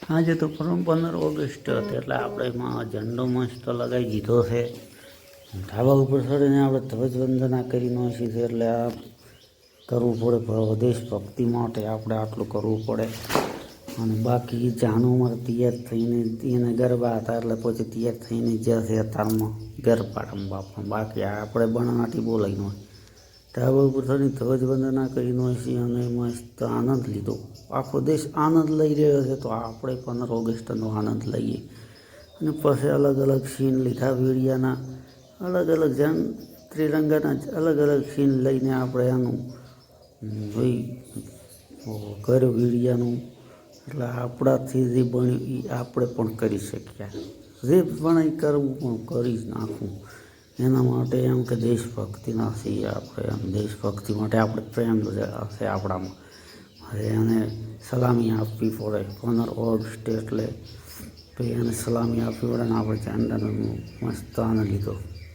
આજે તો 15 ઓગસ્ટ હતી એટલે આપણે એમાં ઝંડો મસ્ત લગાવી દીધો છે. ધાબા ઉપર ચડીને આપણે ધ્વજવંદના કરી નાખી છે એટલે આ કરવું પડે. દેશભક્તિ માટે આપણે આટલું કરવું પડે. અને બાકી જાનું અમારે તૈયાર થઈને એને ગરબા હતા એટલે પછી તૈયાર થઈને જ્યાં છે તારમાં ગરબામાં બાપા. બાકી આપણે બનાવટી બોલાવી હોય ધાબા ઉપર ચડીને ધ્વજવંદના કરી નાખી અને મસ્ત આનંદ લીધો. આખો દેશ આનંદ લઈ રહ્યો છે તો આપણે 15 ઓગસ્ટનો આનંદ લઈએ. અને પછી અલગ અલગ સીન લીધા વીડિયાના, અલગ અલગ ત્રિરંગાના અલગ અલગ સીન લઈને આપણે આનું ભાઈ કર્યું વીડિયાનું. એટલે આપણાથી જે બન્યું એ આપણે પણ કરી શક્યા. જે પણ એ કરવું પણ કરી જ નાખવું. એના માટે એમ કે દેશભક્તિના છીએ આપણે. એમ દેશભક્તિ માટે આપણે પ્રેમ છે આપણામાં. હવે એને સલામી આપવી પડે. 15 ઓગસ્ટ એટલે ભાઈ એને સલામી આપવી પડે ને આપણે ઝંડાનો મસ્ત આનંદ લીધો.